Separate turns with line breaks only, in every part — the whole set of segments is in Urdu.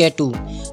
K2,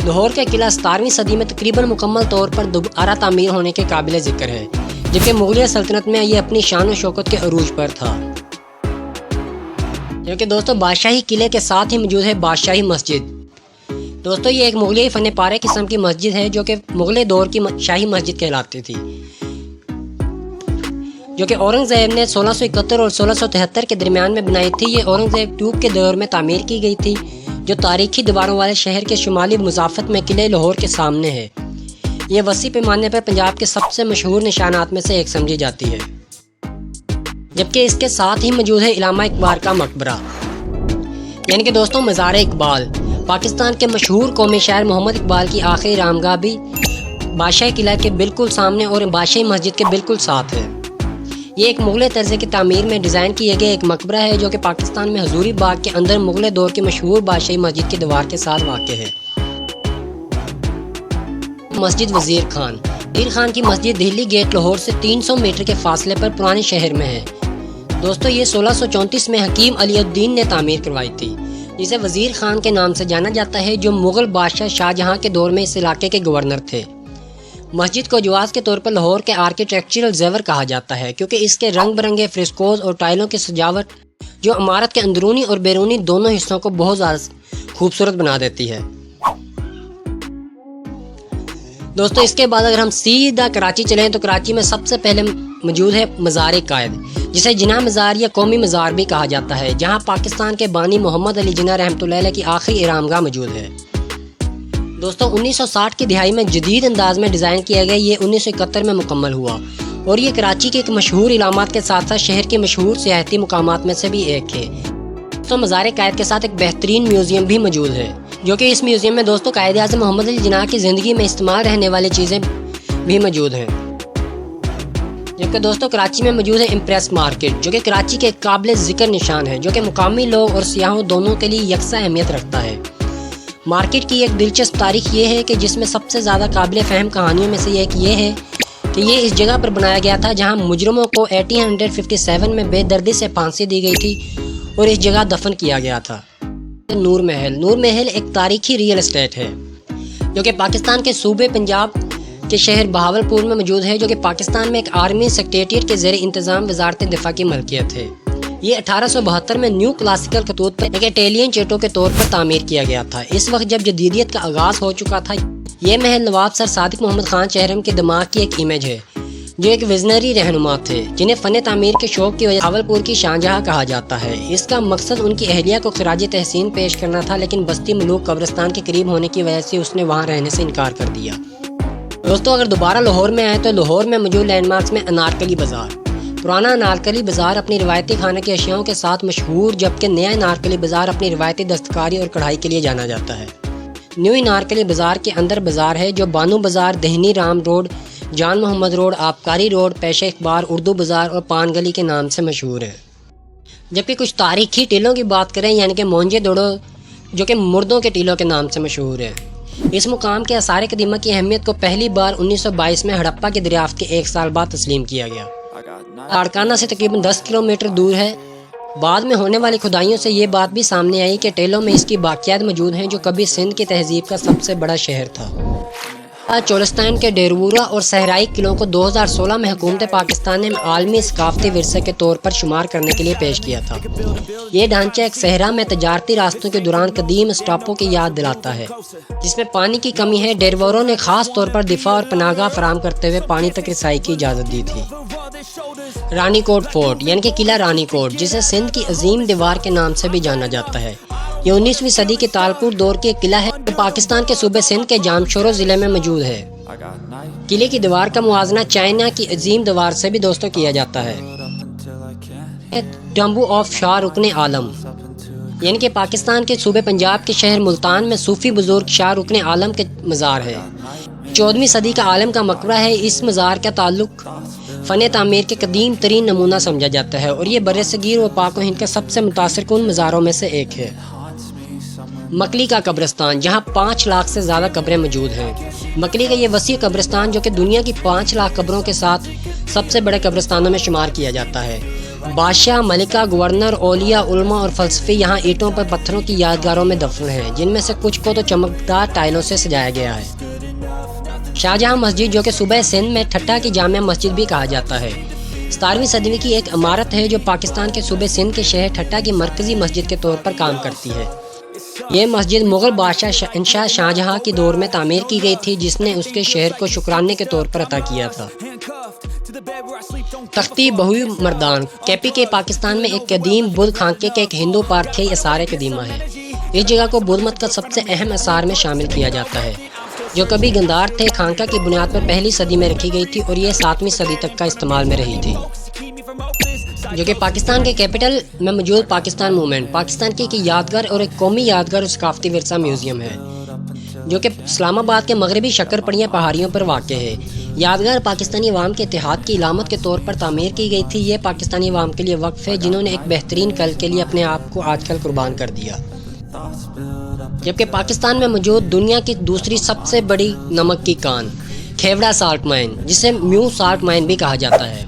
لاہور کا قلعہ 17ویں صدی میں تقریباً مکمل طور پر دوبارہ تعمیر ہونے کے قابل ذکر ہے، جبکہ مغلیہ سلطنت میں یہ اپنی شان و شوکت کے عروج پر تھا۔ کیونکہ دوستو بادشاہی قلعے کے ساتھ ہی موجود ہے بادشاہی مسجد۔ دوستو یہ ایک مغلیہ فن پارے قسم کی مسجد ہے جو کہ مغلیہ دور کی شاہی مسجد کہلاتی تھی، جو کہ اورنگزیب نے 1671 اور 1673 کے درمیان میں بنائی تھی۔ یہ اورنگزیب ٹوب کے دور میں تعمیر کی گئی تھی، جو تاریخی دیواروں والے شہر کے شمالی مضافت میں قلعہ لاہور کے سامنے ہے۔ یہ وسیع پیمانے پر پنجاب کے سب سے مشہور نشانات میں سے ایک سمجھی جاتی ہے، جبکہ اس کے ساتھ ہی موجود ہے علامہ اقبال کا مقبرہ، یعنی کہ دوستوں مزار اقبال۔ پاکستان کے مشہور قومی شاعر محمد اقبال کی آخری رامگاہ بھی بادشاہی قلعہ کے بالکل سامنے اور بادشاہی مسجد کے بالکل ساتھ ہے۔ یہ ایک مغلیہ طرز کی تعمیر میں ڈیزائن کیا گیا ایک مقبرہ ہے، جو کہ پاکستان میں حضوری باغ کے اندر مغلیہ دور کی مشہور بادشاہی مسجد کی دیوار کے ساتھ واقع ہے۔ مسجد وزیر خان کی مسجد دہلی گیٹ لاہور سے 300 میٹر کے فاصلے پر پرانے شہر میں ہے۔ دوستو یہ 1634 میں حکیم علی الدین نے تعمیر کروائی تھی، جسے وزیر خان کے نام سے جانا جاتا ہے، جو مغل بادشاہ شاہ جہاں کے دور میں اس علاقے کے گورنر تھے۔ مسجد کو جواز کے طور پر لاہور کے آرکیٹیکچرل زیور کہا جاتا ہے، کیونکہ اس کے رنگ برنگے فرسکوز اور ٹائلوں کی سجاوٹ جو عمارت کے اندرونی اور بیرونی دونوں حصوں کو بہت زیادہ خوبصورت بنا دیتی ہے۔ دوستو اس کے بعد اگر ہم سیدھا کراچی چلیں تو کراچی میں سب سے پہلے موجود ہے مزار قائد، جسے جناح مزار یا قومی مزار بھی کہا جاتا ہے، جہاں پاکستان کے بانی محمد علی جناح رحمۃ اللہ علیہ کی آخری آرامگاہ موجود ہے۔ دوستو 1960 کی دہائی میں جدید انداز میں ڈیزائن کیا گیا، یہ 1971 میں مکمل ہوا، اور یہ کراچی کے ایک مشہور علامات کے ساتھ ساتھ شہر کے مشہور سیاحتی مقامات میں سے بھی ایک ہے۔ تو مزار قائد کے ساتھ ایک بہترین میوزیم بھی موجود ہے، جو کہ اس میوزیم میں دوستو قائد اعظم محمد علی جناح کی زندگی میں استعمال رہنے والی چیزیں بھی موجود ہیں۔ جبکہ دوستو کراچی میں موجود ہے امپریس مارکیٹ، جو کہ کراچی کے ایک قابل ذکر نشان ہے، جو کہ مقامی لوگ اور سیاحوں دونوں کے لیے یکساں اہمیت رکھتا ہے۔ مارکیٹ کی ایک دلچسپ تاریخ یہ ہے کہ جس میں سب سے زیادہ قابل فہم کہانیوں میں سے ایک یہ ہے کہ یہ اس جگہ پر بنایا گیا تھا جہاں مجرموں کو 1857 میں بے دردی سے پھانسی دی گئی تھی اور اس جگہ دفن کیا گیا تھا۔ نور محل ایک تاریخی ریئل اسٹیٹ ہے، جو کہ پاکستان کے صوبے پنجاب کے شہر بہاولپور میں موجود ہے، جو کہ پاکستان میں ایک آرمی سیکریٹریٹ کے زیر انتظام وزارت دفاع کی ملکیت ہے۔ یہ 1872 میں نیو کلاسیکل خطوط پر ایک اٹیلین چیٹو کے طور پر تعمیر کیا گیا تھا۔ اس وقت جب جدیدیت کا آغاز ہو چکا تھا، یہ محل نواب سر صادق محمد خان چہرم کے دماغ کی ایک امیج ہے، جو ایک ویژنری رہنما تھے، جنہیں فن تعمیر کے شوق کی وجہ سے بہاولپور کی شاہجہاں کہا جاتا ہے۔ اس کا مقصد ان کی اہلیہ کو خراج تحسین پیش کرنا تھا، لیکن بستی ملوک قبرستان کے قریب ہونے کی وجہ سے اس نے وہاں رہنے سے انکار کر دیا۔ دوستو اگر دوبارہ لاہور میں آئے تو لاہور میں موجود لینڈ مارکس میں انارکلی بازار۔ پرانا انارکلی بازار اپنی روایتی کھانے کی اشیاءوں کے ساتھ مشہور، جبکہ نیا انارکلی بازار اپنی روایتی دستکاری اور کڑھائی کے لیے جانا جاتا ہے۔ نیو انارکلی بازار کے اندر بازار ہے، جو بانو بازار، دہنی رام روڈ، جان محمد روڈ، آبکاری روڈ، پیشہ اخبار، اردو بازار اور پان گلی کے نام سے مشہور ہے۔ جبکہ کچھ تاریخی ٹیلوں کی بات کریں، یعنی کہ مونجے دوڑو، جو کہ مردوں کے ٹیلوں کے نام سے مشہور ہے۔ اس مقام کے آثار قدیمہ کی اہمیت کو پہلی بار 1922 میں ہڑپا کی دریافت کے 1 سال بعد تسلیم کیا گیا۔ لاڑکانہ سے تقریباً 10 کلومیٹر دور ہے۔ بعد میں ہونے والی کھدائیوں سے یہ بات بھی سامنے آئی کہ ٹیلوں میں اس کی باقیات موجود ہیں، جو کبھی سندھ کی تہذیب کا سب سے بڑا شہر تھا۔ چولستان کے ڈیرورا اور صحرائی قلعوں کو 2016 میں حکومت پاکستان نے عالمی ثقافتی ورثے کے طور پر شمار کرنے کے لیے پیش کیا تھا۔ یہ ڈھانچہ ایک صحرا میں تجارتی راستوں کے دوران قدیم اسٹاپوں کی یاد دلاتا ہے، جس میں پانی کی کمی ہے۔ ڈیروروں نے خاص طور پر دفاع اور پناہ گاہ فراہم کرتے ہوئے پانی تک رسائی کی اجازت دی تھی۔ رانی کوٹ فورٹ یعنی کہ قلعہ رانی کوٹ، جسے سندھ کی عظیم دیوار کے نام سے بھی جانا جاتا ہے، یہ 19ویں صدی کے تالپور دور کی ایک قلعہ ہے جو پاکستان کے صوبے سندھ کے جامشورو ضلع میں موجود ہے۔ قلعے کی دیوار کا موازنہ چائنا کی عظیم دیوار سے بھی دوستوں کیا جاتا ہے۔ ٹمبو آف شاہ رکن عالم یعنی کہ پاکستان کے صوبے پنجاب کے شہر ملتان میں صوفی بزرگ شاہ رکن عالم کے مزار ہے۔ 14ویں صدی کا عالم کا مقبرہ ہے۔ اس مزار کا تعلق فن تعمیر کے قدیم ترین نمونہ سمجھا جاتا ہے، اور یہ برصغیر و پاک و ہند کا سب سے متاثر کن مزاروں میں سے ایک ہے۔ مکلی کا قبرستان، جہاں 5 لاکھ سے زیادہ قبریں موجود ہیں۔ مکلی کا یہ وسیع قبرستان، جو کہ دنیا کی 5 لاکھ قبروں کے ساتھ سب سے بڑے قبرستانوں میں شمار کیا جاتا ہے، بادشاہ، ملکہ، گورنر، اولیاء، علماء اور فلسفی یہاں اینٹوں پر پتھروں کی یادگاروں میں دفن ہیں، جن میں سے کچھ کو تو چمکدار ٹائلوں سے سجایا گیا ہے۔ شاہجہاں مسجد، جو کہ صوبہ سندھ میں ٹھٹھہ کی جامع مسجد بھی کہا جاتا ہے، 17ویں صدی کی ایک عمارت ہے جو پاکستان کے صوبے سندھ کے شہر ٹھٹھہ کی مرکزی مسجد کے طور پر کام کرتی ہے۔ یہ مسجد مغل بادشاہ شہنشاہ شاہجہاں کے دور میں تعمیر کی گئی تھی، جس نے اس کے شہر کو شکرانے کے طور پر عطا کیا تھا۔ تختی بہوئی مردان کیپی کے پاکستان میں ایک قدیم بدھ خانقے کے ایک ہندو پارتھیائی آثار قدیمہ ہے۔ اس جگہ کو بدھ مت کا سب سے اہم آثار میں شامل کیا جاتا ہے، جو کبھی گندھار تھے۔ خانقہ کی بنیاد پر پہلی صدی میں رکھی گئی تھی اور یہ 7ویں صدی تک کا استعمال میں رہی تھی، جو کہ پاکستان کے کیپٹل میں موجود پاکستان موومنٹ، پاکستان کی ایک یادگار اور ایک قومی یادگار اور ثقافتی ورثہ میوزیم ہے، جو کہ اسلام آباد کے مغربی شکر پڑیاں پہاڑیوں پر واقع ہے۔ یادگار پاکستانی عوام کے اتحاد کی علامت کے طور پر تعمیر کی گئی تھی۔ یہ پاکستانی عوام کے لیے وقف ہے، جنہوں نے ایک بہترین کل کے لیے اپنے آپ کو آج کل قربان کر دیا۔ جبکہ پاکستان میں موجود دنیا کی دوسری سب سے بڑی نمک کی کان کھیوڑا سالٹ مائن، جسے میو سالٹ مائن بھی کہا جاتا ہے،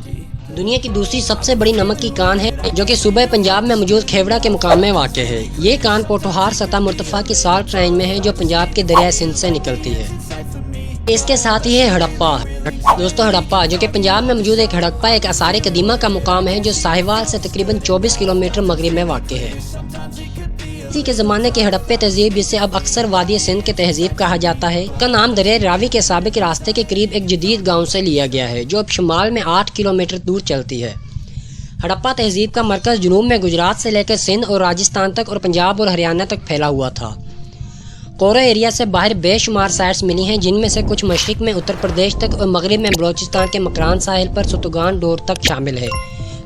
دنیا کی دوسری سب سے بڑی نمک کی کان ہے، جو کہ صوبہ پنجاب میں موجود کھیوڑا کے مقام میں واقع ہے۔ یہ کان پوٹھوہار سطح مرتفع کی سالٹ رینج میں ہے، جو پنجاب کے دریائے سندھ سے نکلتی ہے۔ اس کے ساتھ ہی ہے ہڑپا۔ دوستو ہڑپا، جو کہ پنجاب میں موجود ایک ہڑپا ایک آثار قدیمہ کا مقام ہے، جو ساہیوال سے تقریباً 24 کلومیٹر مغرب میں واقع ہے۔ اسی کے زمانے کے ہڑپے تہذیب، جسے اب اکثر وادی سندھ کی تہذیب کہا جاتا ہے، کا نام دریائے راوی کے سابق راستے کے قریب ایک جدید گاؤں سے لیا گیا ہے، جو اب شمال میں 8 کلومیٹر دور چلتی ہے۔ ہڑپا تہذیب کا مرکز جنوب میں گجرات سے لے کر سندھ اور راجستھان تک اور پنجاب اور ہریانہ تک پھیلا ہوا تھا۔ کورا ایریا سے باہر بے شمار سائٹس ملی ہیں، جن میں سے کچھ مشرق میں اتر پردیش تک اور مغرب میں بلوچستان کے مکران ساحل پر ستوگان ڈور تک شامل ہے،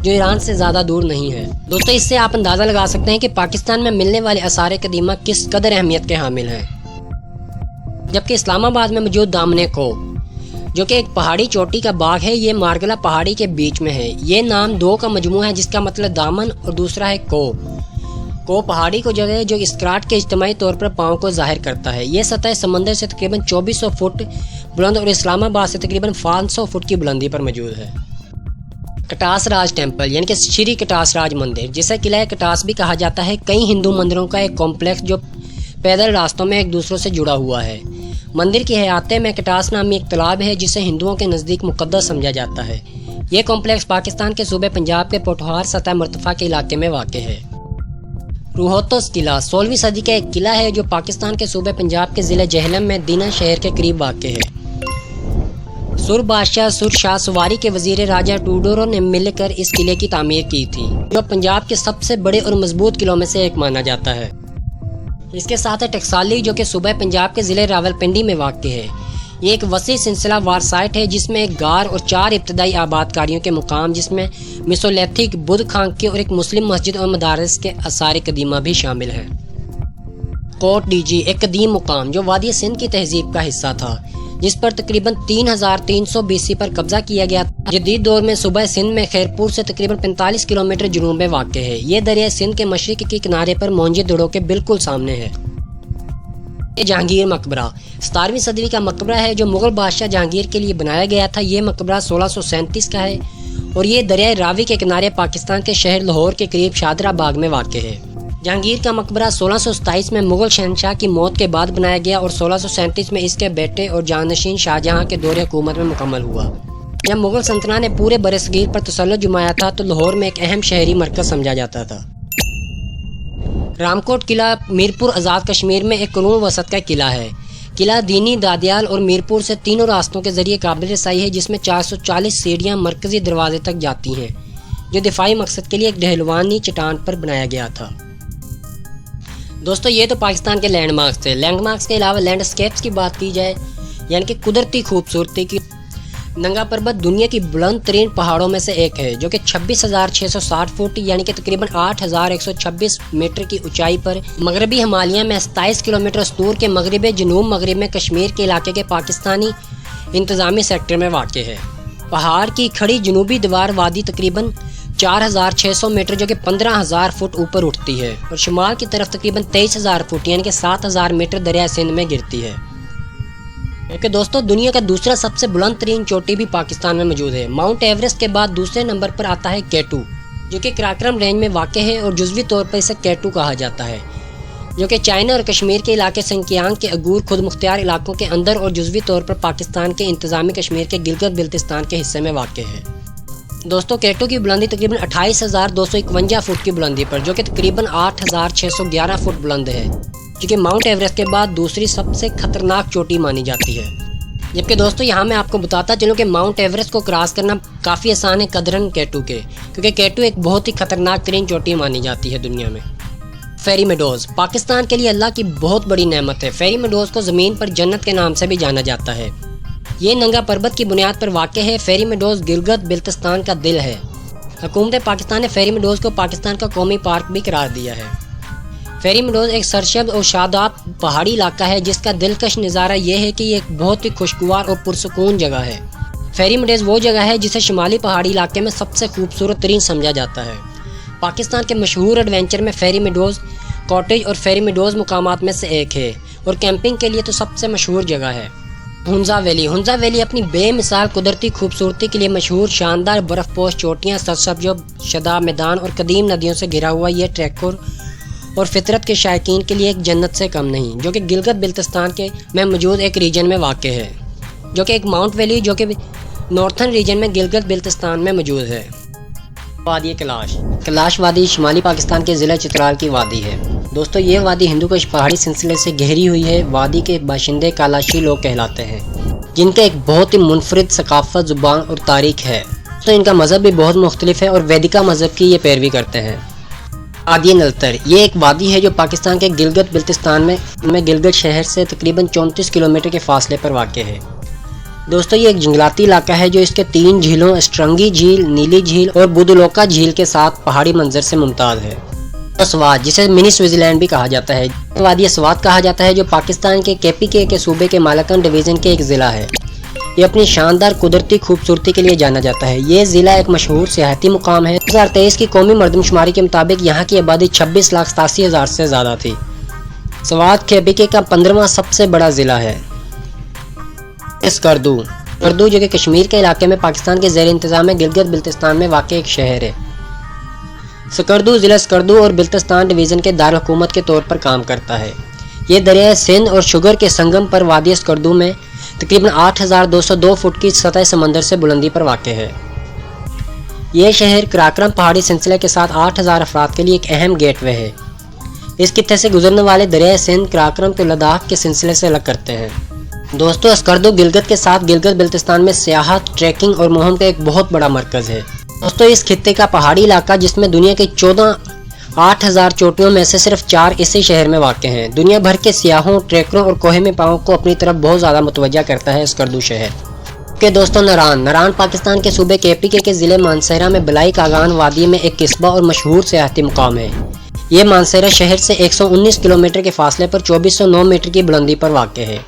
جو ایران سے زیادہ دور نہیں ہے۔ دوستو اس سے آپ اندازہ لگا سکتے ہیں کہ پاکستان میں ملنے والے آثار قدیمہ کس قدر اہمیت کے حامل ہیں۔ جبکہ اسلام آباد میں موجود دامنے کو، جو کہ ایک پہاڑی چوٹی کا باغ ہے، یہ مارگلہ پہاڑی کے بیچ میں ہے۔ یہ نام دو کا مجموعہ ہے، جس کا مطلب دامن اور دوسرا ہے کو پہاڑی کو جگہ ہے جو اسکراٹ کے اجتماعی طور پر پاؤں کو ظاہر کرتا ہے۔ یہ سطح سمندر سے تقریباً 2400 فٹ بلند اور اسلام آباد سے تقریباً 500 فٹ کی بلندی پر موجود ہے۔ کٹاس راج ٹیمپل یعنی کہ شری کٹاس راج مندر، جسے قلعہ کٹاس بھی کہا جاتا ہے، کئی ہندو مندروں کا ایک کمپلیکس جو پیدل راستوں میں ایک دوسرے سے جڑا ہوا ہے۔ مندر کی احاطے میں کٹاس نامی ایک تالاب ہے، جسے ہندوؤں کے نزدیک مقدس سمجھا جاتا ہے۔ یہ کمپلیکس پاکستان کے صوبے پنجاب کے پوٹھوہار سطح مرتفع کے علاقے میں واقع ہے۔ روہتوس قلعہ 16ویں صدی کا ایک قلعہ ہے، جو پاکستان کے صوبے پنجاب کے ضلع جہلم میں دینا شہر کے قریب واقع ہے۔ سر بادشاہ سر شاہ سواری کے وزیر راجہ ٹوڈورو نے مل کر اس قلعے کی تعمیر کی تھی، جو پنجاب کے سب سے بڑے اور مضبوط قلعوں میں سے ایک مانا جاتا ہے۔ اس کے ساتھ ہے ٹکسالی، جو کہ صوبہ پنجاب کے ضلع راولپنڈی میں واقع ہے۔ یہ ایک وسیع سلسلہ وار سائٹ ہے، جس میں ایک غار اور 4 ابتدائی آباد کاریوں کے مقام، جس میں میسولیتھک بدھ خانقے اور ایک مسلم مسجد اور مدارس کے آثار قدیمہ بھی شامل ہیں۔ کوٹ ڈی جی ایک قدیم مقام جو وادی سندھ کی تہذیب کا حصہ تھا، جس پر تقریباً 3300 BC پر قبضہ کیا گیا تھا۔ جدید دور میں صوبہ سندھ میں خیرپور سے تقریباً 45 کلومیٹر جنوب میں واقع ہے۔ یہ دریائے سندھ کے مشرق کے کنارے پر مونجے دڑو کے بالکل سامنے ہے۔ جہانگیر مقبرہ 17ویں صدی کا مقبرہ ہے، جو مغل بادشاہ جہانگیر کے لیے بنایا گیا تھا۔ یہ مقبرہ 1637 کا ہے اور یہ دریائے راوی کے کنارے پاکستان کے شہر لاہور کے قریب شادرہ باغ میں واقع ہے۔ جہانگیر کا مقبرہ 1627 میں مغل شہنشاہ کی موت کے بعد بنایا گیا اور 1637 میں اس کے بیٹے اور جانشین شاہجہاں کے دور حکومت میں مکمل ہوا۔ جب مغل سلطنت نے پورے برصغیر پر تسلط جمایا تھا تو لاہور میں ایک اہم شہری مرکز سمجھا جاتا تھا۔ رامکوٹ قلعہ میرپور آزاد کشمیر میں ایک قرون وسط کا قلعہ ہے۔ قلعہ دینی، دادیال اور میرپور سے تینوں راستوں کے ذریعے قابل رسائی ہے، جس میں 440 سیڑھیاں مرکزی دروازے تک جاتی ہیں، جو دفاعی مقصد کے لیے ایک ڈھلوانی چٹان پر بنایا گیا تھا۔ دوستو یہ تو پاکستان کے لینڈ مارکس تھے۔ لینڈ مارکس کے علاوہ لینڈ اسکیپس کی بات کی جائے، یعنی کہ قدرتی خوبصورتی کی، ننگا پربت دنیا کی بلند ترین پہاڑوں میں سے ایک ہے، جو کہ 26,660 فٹ یعنی کہ تقریباً 8,126 میٹر کی اونچائی پر مغربی ہمالیہ میں 27 کلومیٹر سطور کے مغرب جنوب مغرب میں کشمیر کے علاقے کے پاکستانی انتظامی سیکٹر میں واقع ہے۔ پہاڑ کی کھڑی جنوبی دیوار وادی تقریباً 4,600 میٹر جو کہ 15,000 فٹ اوپر اٹھتی ہے اور شمال کی طرف تقریباً 23,000 فٹ یعنی کہ 7,000 میٹر دریائے سندھ میں گرتی ہے۔ کیونکہ دوستو دنیا کا دوسرا سب سے بلند ترین چوٹی بھی پاکستان میں موجود ہے۔ ماؤنٹ ایوریسٹ کے بعد دوسرے نمبر پر آتا ہے K2، جو کہ کراکرم رینج میں واقع ہے اور جزوی طور پر اسے کیٹو کہا جاتا ہے، جو کہ چائنا اور کشمیر کے علاقے سنکیانگ کے عگور خود مختار علاقوں کے اندر اور جزوی طور پر پاکستان کے انتظامی کشمیر کے گلگت بلتستان کے حصے میں واقع ہے۔ دوستو کیٹو کی بلندی تقریباً 28,251 فٹ کی بلندی پر، جو کہ تقریباً 8,611 فٹ بلند ہے، جو کہ ماؤنٹ ایوریسٹ کے بعد دوسری سب سے خطرناک چوٹی مانی جاتی ہے۔ جبکہ دوستو یہاں میں آپ کو بتاتا چلوں کہ ماؤنٹ ایوریسٹ کو کراس کرنا کافی آسان ہے قدرن کیٹو کے، کیونکہ کیٹو ایک بہت ہی خطرناک ترین چوٹی مانی جاتی ہے دنیا میں۔ فیری میڈوز پاکستان کے لیے اللہ کی بہت بڑی نعمت ہے۔ فیری میڈوز کو زمین پر جنت کے نام سے بھی جانا جاتا ہے۔ یہ ننگا پربت کی بنیاد پر واقع ہے۔ فیری میڈوز گلگت بلتستان کا دل ہے۔ حکومت پاکستان نے فیری میڈوز کو پاکستان کا قومی پارک بھی قرار دیا ہے۔ فیری میڈوز ایک سرسبز اور شاداب پہاڑی علاقہ ہے جس کا دلکش نظارہ یہ ہے کہ یہ ایک بہت ہی خوشگوار اور پرسکون جگہ ہے۔ فیری میڈوز وہ جگہ ہے جسے شمالی پہاڑی علاقے میں سب سے خوبصورت ترین سمجھا جاتا ہے۔ پاکستان کے مشہور ایڈونچر میں فیری میڈوز کاٹیج اور فیری میڈوز مقامات میں سے ایک ہے، اور کیمپنگ کے لیے تو سب سے مشہور جگہ ہے۔ ہنزا ویلی اپنی بے مثال قدرتی خوبصورتی کے لیے مشہور، شاندار برف پوش چوٹیاں، سرسبز شدہ میدان اور قدیم ندیوں سے گھرا ہوا یہ ٹریکر اور فطرت کے شائقین کے لیے ایک جنت سے کم نہیں، جو کہ گلگت بلتستان کے میں موجود ایک ریجن میں واقع ہے، جو کہ ایک ماؤنٹ ویلی جو کہ نارتھن ریجن میں گلگت بلتستان میں موجود ہے۔ وادی کلاش وادی شمالی پاکستان کے ضلع چترال کی وادی ہے۔ دوستو یہ وادی ہندوکش پہاڑی سلسلے سے گہری ہوئی ہے۔ وادی کے باشندے کالاشی لوگ کہلاتے ہیں، جن کا ایک بہت ہی منفرد ثقافت، زبان اور تاریخ ہے۔ تو ان کا مذہب بھی بہت مختلف ہے اور ویدکا مذہب کی یہ پیروی کرتے ہیں۔ وادی نلتر یہ ایک وادی ہے جو پاکستان کے گلگت بلتستان میں گلگت شہر سے تقریباً 34 کلومیٹر کے فاصلے پر واقع ہے۔ دوستو یہ ایک جنگلاتی علاقہ ہے جو اس کے 3 جھیلوں اسٹرنگی جھیل، نیلی جھیل اور بدولوکا جھیل کے ساتھ پہاڑی منظر سے ممتاز ہے۔ اسوات جسے منی سوئٹزرلینڈ بھی کہا جاتا ہے، وادی اسوات کہا جاتا ہے، جو پاکستان کے KPK کے صوبے کے مالاکنڈ ڈویژن کے ایک ضلع ہے۔ یہ اپنی شاندار قدرتی خوبصورتی کے لیے جانا جاتا ہے۔ یہ ضلع ایک مشہور سیاحتی مقام ہے۔ 2023 کی قومی مردم شماری کے مطابق یہاں کی آبادی 26,87,000 سے زیادہ تھی۔ سوات KPK کا 15واں سب سے بڑا ضلع ہے۔ اسکردو جو کہ کشمیر کے علاقے میں پاکستان کے زیر انتظام گلگت بلتستان میں واقع ایک شہر ہے۔ سکردو ضلع سکردو اور بلتستان ڈویژن کے دارالحکومت کے طور پر کام کرتا ہے۔ یہ دریائے سندھ اور شگر کے سنگم پر وادی سکردو میں تقریباً 8,202 فٹ کی سطح سمندر سے بلندی پر واقع ہے۔ یہ شہر کراکرم پہاڑی سلسلے کے ساتھ 8,000 افراد کے لیے ایک اہم گیٹ وے ہے۔ اس خطے سے گزرنے والے دریائے سندھ کراکرم کو لداخ کے سلسلے سے الگ کرتے ہیں۔ دوستو اسکردو گلگت کے ساتھ گلگت بلتستان میں سیاحت، ٹریکنگ اور مہم کا ایک بہت بڑا مرکز ہے۔ دوستو اس خطے کا پہاڑی علاقہ جس میں دنیا کے 8,000 چوٹیوں میں سے صرف 4 اسی شہر میں واقع ہیں، دنیا بھر کے سیاحوں، ٹریکروں اور کوہ میں پاؤں کو اپنی طرف بہت زیادہ متوجہ کرتا ہے اسکردو شہر۔ کہ دوستو ناران پاکستان کے صوبے KPK کے ضلع مانسہرہ میں بلائی کاغان وادی میں ایک قصبہ اور مشہور سیاحتی مقام ہے۔ یہ مانسہرہ شہر سے 119 کلومیٹر کے فاصلے پر 2409 میٹر کی بلندی پر واقع ہے۔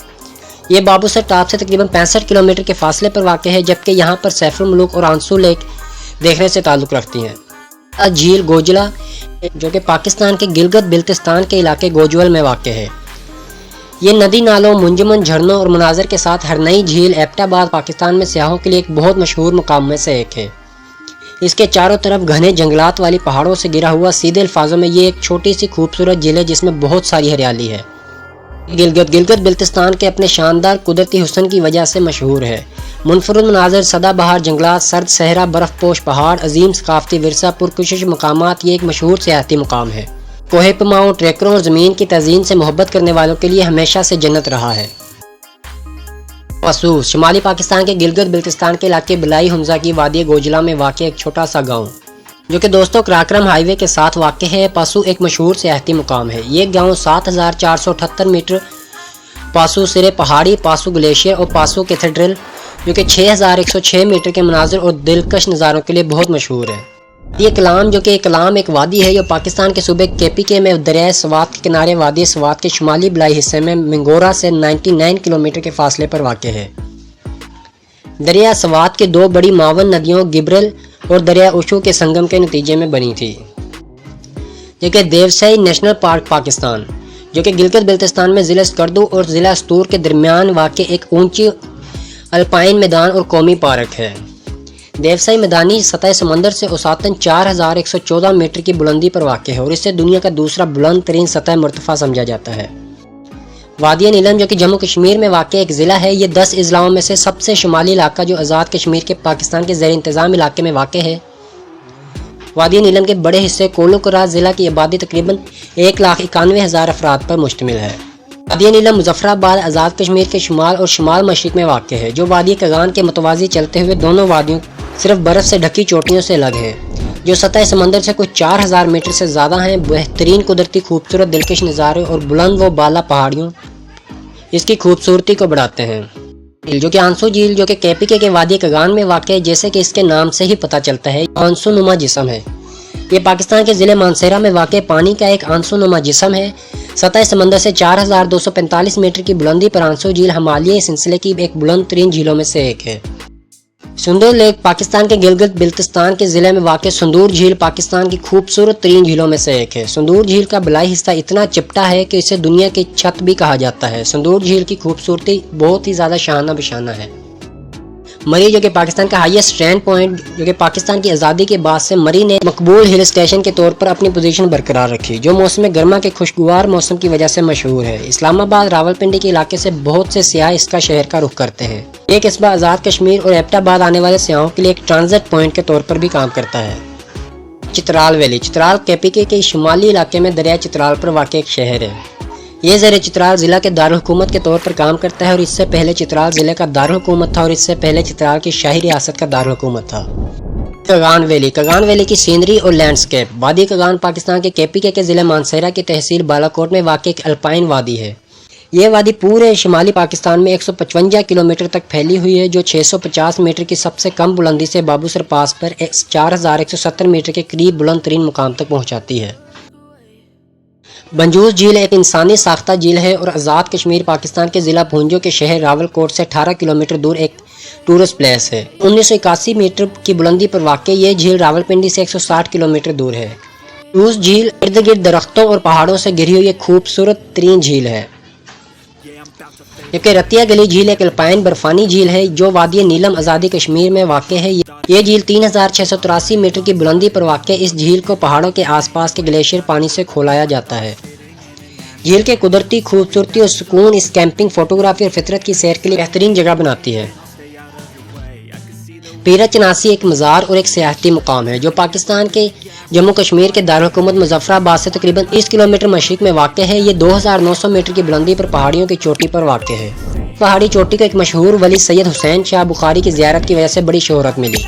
یہ بابوسر ٹاپ سے تقریباً 65 کلومیٹر کے فاصلے پر واقع ہے، جبکہ یہاں پر سیف الملوک اور آنسو لیک دیکھنے سے تعلق رکھتی ہیں۔ جھیل گوجلا جو کہ پاکستان کے گلگت بلتستان کے علاقے گوجول میں واقع ہے۔ یہ ندی نالوں، منجمن جھرنوں اور مناظر کے ساتھ ہرنئی جھیل ایبٹ آباد پاکستان میں سیاحوں کے لیے ایک بہت مشہور مقام میں سے ایک ہے۔ اس کے چاروں طرف گھنے جنگلات والی پہاڑوں سے گھرا ہوا، سیدھے الفاظوں میں یہ ایک چھوٹی سی خوبصورت جھیل ہے جس میں بہت ساری ہریالی ہے۔ گلگت بلتستان کے اپنے شاندار قدرتی حسن کی وجہ سے مشہور ہے۔ منفرد مناظر، سدا بہار جنگلات، سرد صحرا، برف پوش پہاڑ، عظیم ثقافتی ورثہ، پرکشش مقامات، یہ ایک مشہور سیاحتی مقام ہے۔ کوہ پیماؤں، ٹریکروں اور زمین کی تزئین سے محبت کرنے والوں کے لیے ہمیشہ سے جنت رہا ہے۔ پاسو شمالی پاکستان کے گلگت بلتستان کے علاقے بلائی حمزہ کی وادی گوجلا میں واقع ایک چھوٹا سا گاؤں جو کہ دوستو کراکرم ہائی وے کے ساتھ واقع ہے۔ پاسو ایک مشہور سیاحتی مقام ہے۔ یہ گاؤں 7,478 میٹر پاسو سرے پہاڑی، پاسو گلیشیئر اور پاسو کیتھیڈرل جو کہ 6,106 میٹر کے مناظر اور دلکش نظاروں کے لیے بہت مشہور ہے۔ یہ کلام جو کہ کلام ایک وادی ہے جو پاکستان کے صوبے KPK میں دریائے سوات کے کنارے وادی سوات کے شمالی بلائی حصے میں منگورا سے 99 کلومیٹر کے فاصلے پر واقع ہے۔ دریا سوات کے 2 بڑی معاون ندیوں گبرل اور دریا اوشو کے سنگم کے نتیجے میں بنی تھی، جو کہ دیوسئی نیشنل پارک پاکستان جو کہ گلگت بلتستان میں ضلع سکردو اور ضلع ستور کے درمیان واقع ایک اونچی الپائن میدان اور قومی پارک ہے۔ دیوسائی میدانی سطح سمندر سے اوسطاً 4114 میٹر کی بلندی پر واقع ہے اور اسے دنیا کا دوسرا بلند ترین سطح مرتفع سمجھا جاتا ہے۔ وادی نیلم جو کہ جموں کشمیر میں واقع ایک ضلع ہے، یہ 10 اضلاعوں میں سے سب سے شمالی علاقہ جو آزاد کشمیر کے پاکستان کے زیر انتظام علاقے میں واقع ہے۔ وادی نیلم کے بڑے حصے کولو کرا ضلع کی آبادی تقریباً 1,91,000 افراد پر مشتمل ہے۔ وادی نیلم مظفرآباد آزاد کشمیر کے شمال اور شمال مشرق میں واقع ہے، جو وادی کغان کے متوازی چلتے ہوئے دونوں وادیوں صرف برف سے ڈھکی چوٹیوں سے الگ ہے، جو سطح سمندر سے کچھ 4000 میٹر سے زیادہ ہیں۔ بہترین قدرتی خوبصورت دلکش نظارے اور بلند و بالا پہاڑیوں اس کی خوبصورتی کو بڑھاتے ہیں۔ جو کہ آنسو جھیل جو کہ KPK کے وادی کغان میں واقع ہے، جیسے کہ اس کے نام سے ہی پتہ چلتا ہے، آنسو نما جسم ہے۔ یہ پاکستان کے ضلع مانسہرہ میں واقع پانی کا ایک آنسو نما جسم ہے۔ سطح سمندر سے 4245 میٹر کی بلندی پر آنسو جھیل ہمالیائی سلسلے کی ایک بلند ترین جھیلوں میں سے ایک ہے۔ سندور لیک پاکستان کے گلگت بلتستان کے ضلع میں واقع سندور جھیل پاکستان کی خوبصورت ترین جھیلوں میں سے ایک ہے۔ سندور جھیل کا بلائی حصہ اتنا چپٹا ہے کہ اسے دنیا کی چھت بھی کہا جاتا ہے۔ سندور جھیل کی خوبصورتی بہت ہی زیادہ شانہ بشانہ ہے۔ مری جو کہ پاکستان کا ہائیسٹ رینک پوائنٹ جو کہ پاکستان کی آزادی کے بعد سے مری نے مقبول ہل اسٹیشن کے طور پر اپنی پوزیشن برقرار رکھی، جو موسم گرما کے خوشگوار موسم کی وجہ سے مشہور ہے۔ اسلام آباد راولپنڈی کے علاقے سے بہت سے سیاح اس کا شہر کا رخ کرتے ہیں۔ یہ قصبہ آزاد کشمیر اور ایبٹ آباد آنے والے سیاحوں کے لیے ایک ٹرانزٹ پوائنٹ کے طور پر بھی کام کرتا ہے۔ چترال ویلی چترال KPK کے شمالی علاقے میں دریائے چترال پر واقع ایک شہر ہے۔ یہ زیر چترال ضلع کے دارالحکومت کے طور پر کام کرتا ہے اور اس سے پہلے چترال ضلع کا دارالحکومت تھا اور اس سے پہلے چترال کی شاہی ریاست کا دارالحکومت تھا۔ کغان ویلی کی سینری اور لینڈسکیپ وادی کغان پاکستان کے KPK کے ضلع مانسہرہ کی تحصیل بالاکوٹ میں واقع ایک الپائن وادی ہے۔ یہ وادی پورے شمالی پاکستان میں 155 کلومیٹر تک پھیلی ہوئی ہے، جو 650 میٹر کی سب سے کم بلندی سے بابوسر پاس پر 4170 میٹر کے قریب بلند ترین مقام تک پہنچاتی ہے۔ بنجوس جھیل ایک انسانی ساختہ جھیل ہے اور آزاد کشمیر پاکستان کے ضلع پونجو کے شہر راولکوٹ سے 18 کلومیٹر دور ایک ٹورسٹ پلیس ہے۔ 1981 میٹر کی بلندی پر واقع یہ جھیل راولپنڈی سے 160 کلومیٹر دور ہے۔ بنجوس جھیل ارد گرد درختوں اور پہاڑوں سے گھری ہوئی ایک خوبصورت ترین جھیل ہے، جبکہ رتیا گلی جھیل ایک الپائن برفانی جھیل ہے جو وادی نیلم آزادی کشمیر میں واقع ہے۔ یہ جھیل 3683 میٹر کی بلندی پر واقع اس جھیل کو پہاڑوں کے آس پاس کے گلیشیئر پانی سے کھولایا جاتا ہے۔ جھیل کے قدرتی خوبصورتی اور سکون اس کیمپنگ، فوٹوگرافی اور فطرت کی سیر کے لیے بہترین جگہ بناتی ہے۔ پیرا چناسی ایک مزار اور ایک سیاحتی مقام ہے جو پاکستان کے جموں کشمیر کے دارالحکومت مظفرآباد سے تقریباً 30 کلومیٹر مشرق میں واقع ہے۔ یہ 2900 میٹر کی بلندی پر پہاڑیوں کی چوٹی پر واقع ہے۔ پہاڑی چوٹی کو ایک مشہور ولی سید حسین شاہ بخاری کی زیارت کی وجہ سے بڑی شہرت ملی۔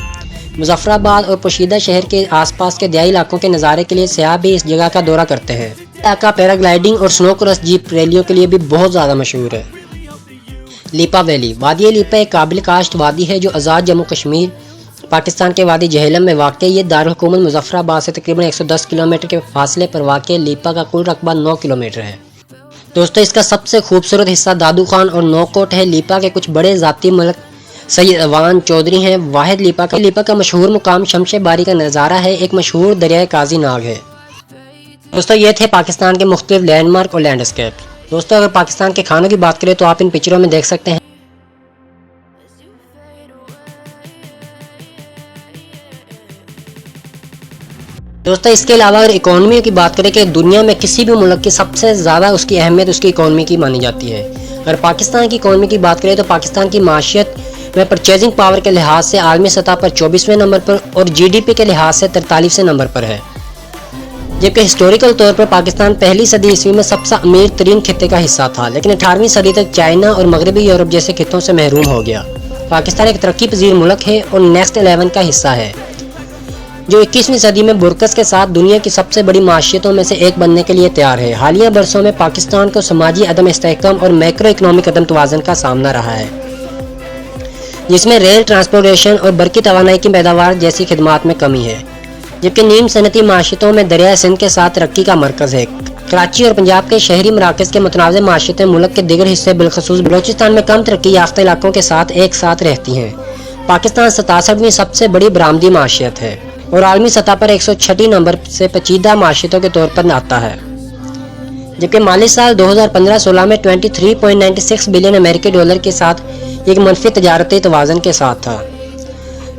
مظفرآباد اور پوشیدہ شہر کے آس پاس کے دیہی علاقوں کے نظارے کے لیے سیاح بھی اس جگہ کا دورہ کرتے ہیں۔ علاقہ پیراگلائیڈنگ اور سنو کرس جیپ ریلیوں کے لیے بھی بہت زیادہ مشہور ہے۔ لیپا ویلی وادی لیپا ایک قابل کاشت وادی ہے جو آزاد جموں کشمیر پاکستان کے وادی جہلم میں واقع ہے۔ یہ دارالحکومت مظفرآباد سے تقریباً 110 کلومیٹر کے فاصلے پر واقع لیپا کا کل رقبہ 9 کلومیٹر ہے۔ دوستو اس کا سب سے خوبصورت حصہ دادو خان اور نوکوٹ ہے۔ لیپا کے کچھ بڑے ذاتی ملک سید اوان چودھری ہیں۔ واحد لیپا کا مشہور مقام شمش باری کا نظارہ ہے، ایک مشہور دریائے قاضی ناگ ہے۔ دوستو یہ تھے پاکستان کے مختلف لینڈ مارک اور لینڈسکیپ۔ دوستو اگر پاکستان کے کھانوں کی بات کریں تو آپ ان پکچروں میں دیکھ سکتے ہیں۔ دوستو اس کے علاوہ اگر اکانومی کی بات کریں کہ دنیا میں کسی بھی ملک کی سب سے زیادہ اس کی اہمیت اس کی اکانومی کی مانی جاتی ہے۔ اگر پاکستان کی اکانومی کی بات کریں تو پاکستان کی معیشت میں پرچیزنگ پاور کے لحاظ سے عالمی سطح پر 24ویں نمبر پر اور GDP کے لحاظ سے 43ویں نمبر پر ہے، جبکہ ہسٹوریکل طور پر پاکستان پہلی صدی عیسوی میں سب سے امیر ترین خطے کا حصہ تھا، لیکن 18ویں صدی تک چائنا اور مغربی یورپ جیسے خطوں سے محروم ہو گیا۔ پاکستان ایک ترقی پذیر ملک ہے اور نیکسٹ 11 کا حصہ ہے، جو 21ویں صدی میں برکس کے ساتھ دنیا کی سب سے بڑی معیشتوں میں سے ایک بننے کے لیے تیار ہے۔ حالیہ برسوں میں پاکستان کو سماجی عدم استحکام اور میکرو اکنامک عدم توازن کا سامنا رہا ہے، جس میں ریل ٹرانسپورٹیشن اور برقی توانائی کی پیداوار جیسی خدمات میں کمی ہے، جبکہ نیم صنعتی معیشتوں میں دریائے سندھ کے ساتھ ترقی کا مرکز ہے۔ کراچی اور پنجاب کے شہری مراکز کے متنازع معیشتیں ملک کے دیگر حصے بالخصوص بلوچستان میں کم ترقی یافتہ علاقوں کے ساتھ ایک ساتھ رہتی ہیں۔ پاکستان 67ویں سب سے بڑی برآمدی معیشت ہے اور عالمی سطح پر 106 نمبر سے پیچیدہ معیشتوں کے طور پر آتا ہے، جبکہ مالی سال 2015-16 میں 23.96 بلین امریکی ڈالر کے ساتھ ایک منفی تجارتی توازن کے ساتھ تھا۔